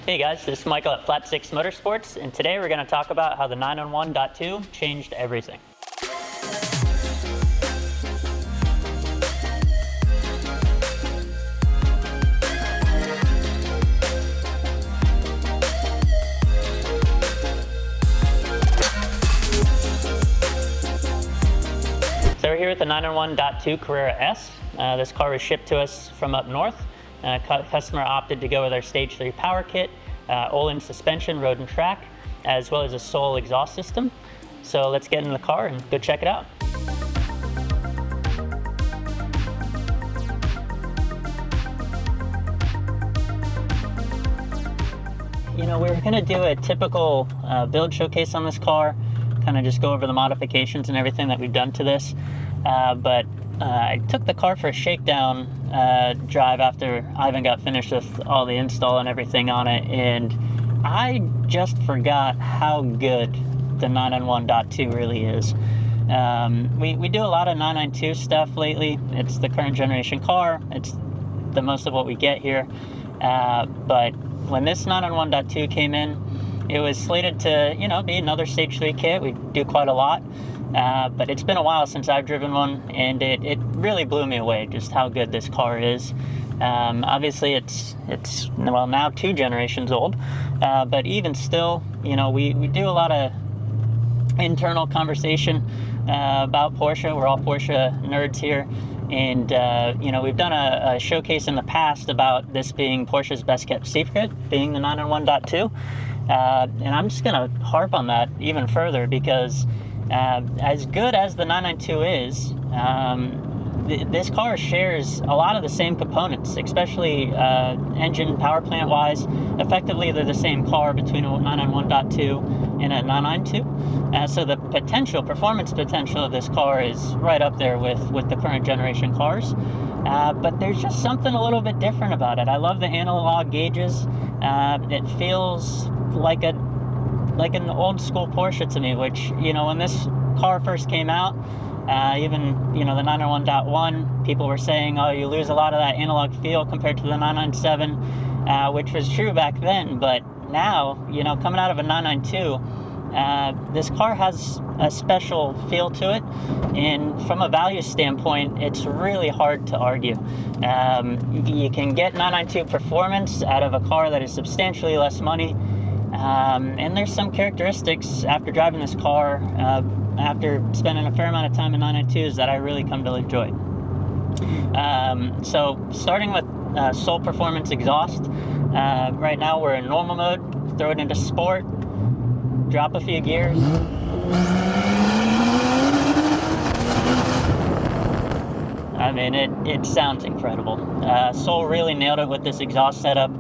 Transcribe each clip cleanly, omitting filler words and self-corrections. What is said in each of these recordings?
Hey guys, this is Michael at Flat 6 Motorsports, and today we're going to talk about how the 991.2 changed everything. So we're here with the 991.2 Carrera S. This car was shipped to us from up north. Customer opted to go with our Stage 3 power kit, OEM suspension, road and track, as well as a Soul exhaust system. So let's get in the car and go check it out. You know, we were going to do a typical build showcase on this car, kind of just go over the modifications and everything that we've done to this, but I took the car for a shakedown drive after Ivan got finished with all the install and everything on it, and I just forgot how good the 991.2 really is. We do a lot of 992 stuff lately. It's the current generation car. It's the most of what we get here. But when this 991.2 came in, it was slated to, you know, be another Stage 3 kit. We do quite a lot. But it's been a while since I've driven one, and it really blew me away just how good this car is. Obviously it's well, now 2 generations old, but even still, you know, we do a lot of internal conversation about Porsche. We're all Porsche nerds here, and you know, we've done a showcase in the past about this being Porsche's best kept secret, being the 991.2, and I'm just gonna harp on that even further because as good as the 992 is, this car shares a lot of the same components, especially engine power plant wise. Effectively, they're the same car between a 991.2 and a 992. So the performance potential of this car is right up there with the current generation cars. But there's just something a little bit different about it. I love the analog gauges. It feels like an old school Porsche to me, which, you know, when this car first came out, even, you know, the 991.1, people were saying, oh, you lose a lot of that analog feel compared to the 997, which was true back then. But now, you know, coming out of a 992, this car has a special feel to it, and from a value standpoint, it's really hard to argue. You can get 992 performance out of a car that is substantially less money. And there's some characteristics after driving this car, after spending a fair amount of time in 992s, that I really come to enjoy. So starting with Soul Performance exhaust, right now we're in normal mode. Throw it into sport, drop a few gears. I mean, it sounds incredible. Soul really nailed it with this exhaust setup.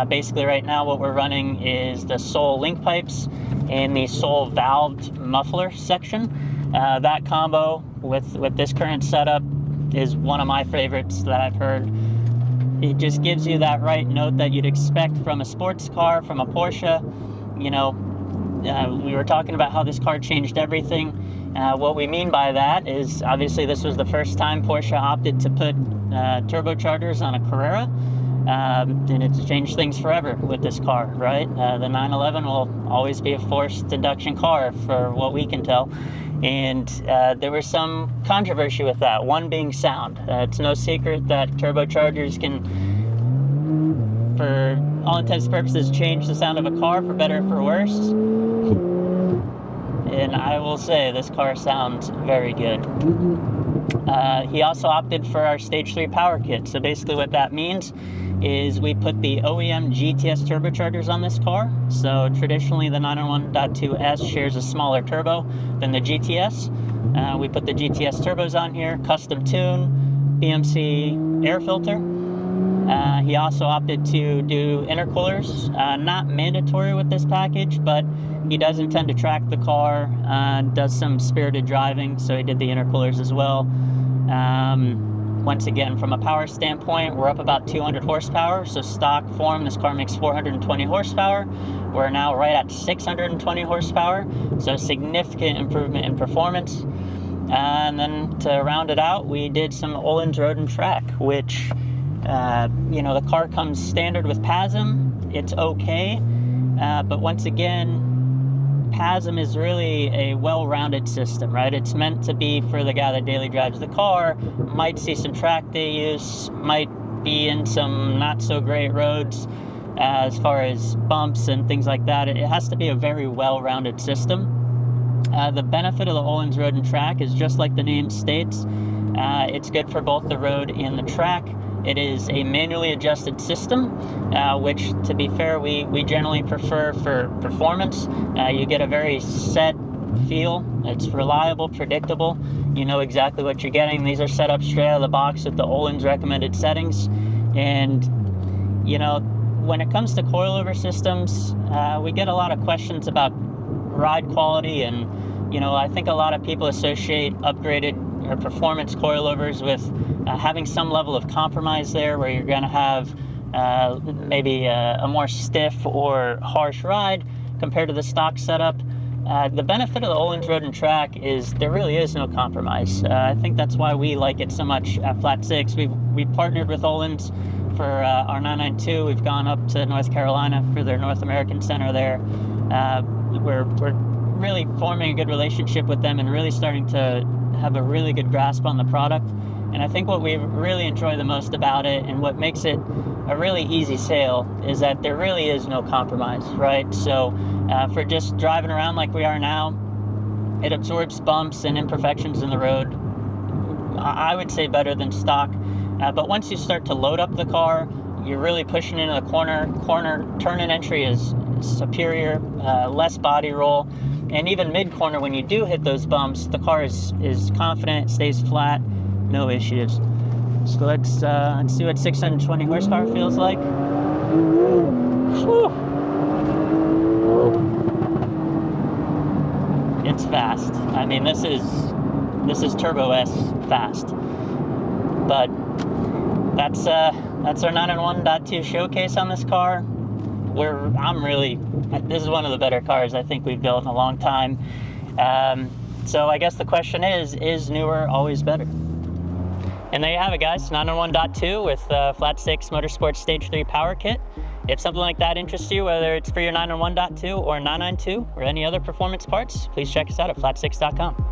Basically right now what we're running is the Soul link pipes and the Soul valved muffler section. That combo with this current setup is one of my favorites that I've heard. It just gives you that right note that you'd expect from a sports car, from a Porsche. You know, we were talking about how this car changed everything. What we mean by that is, obviously this was the first time Porsche opted to put turbochargers on a Carrera. And it's changed things forever with this car, right? The 911 will always be a forced induction car for what we can tell. And there was some controversy with that, one being sound. It's no secret that turbochargers can, for all intents and purposes, change the sound of a car for better or for worse. And I will say this car sounds very good. He also opted for our Stage 3 power kit. So basically what that means is we put the OEM GTS turbochargers on this car. So traditionally the 991.2 S shares a smaller turbo than the GTS. We put the GTS turbos on here, custom tune, BMC air filter. He also opted to do intercoolers, not mandatory with this package, but he does intend to track the car, does some spirited driving, so he did the intercoolers as well. Once again, from a power standpoint, we're up about 200 horsepower, so stock form, this car makes 420 horsepower. We're now right at 620 horsepower, so significant improvement in performance. And then to round it out, we did some Öhlins road and track, which, you know, the car comes standard with PASM, it's okay. But once again, PASM is really a well-rounded system, right? It's meant to be for the guy that daily drives the car, might see some track day use, might be in some not so great roads as far as bumps and things like that. It has to be a very well-rounded system. The benefit of the Öhlins Road and Track is just like the name states. It's good for both the road and the track. It is a manually adjusted system, which, to be fair, we generally prefer for performance. You get a very set feel. It's reliable, predictable. You know exactly what you're getting. These are set up straight out of the box with the Öhlins recommended settings. And, you know, when it comes to coilover systems, we get a lot of questions about ride quality, and, you know, I think a lot of people associate upgraded or performance coilovers with having some level of compromise there, where you're going to have maybe a more stiff or harsh ride compared to the stock setup. The benefit of the Öhlins Road and Track is there really is no compromise. I think that's why we like it so much at Flat 6. We've partnered with Öhlins for our 992. We've gone up to North Carolina for their North American center there. We're really forming a good relationship with them and really starting to have a really good grasp on the product. And I think what we really enjoy the most about it, and what makes it a really easy sale, is that there really is no compromise, right? So for just driving around like we are now, it absorbs bumps and imperfections in the road, I would say better than stock. But once you start to load up the car, you're really pushing into the corner turn and entry is superior, less body roll, and even mid-corner, when you do hit those bumps, the car is confident, it stays flat, no issues. So let's see what 620 horsepower feels like. Whew. It's fast. I mean, this is Turbo S fast. But that's our 991.2 showcase on this car. This is one of the better cars I think we've built in a long time. So I guess the question is newer always better? And there you have it, guys. 991.2 with Flat 6 Motorsports Stage 3 Power Kit. If something like that interests you, whether it's for your 991.2 or 992 or any other performance parts, please check us out at flat6.com.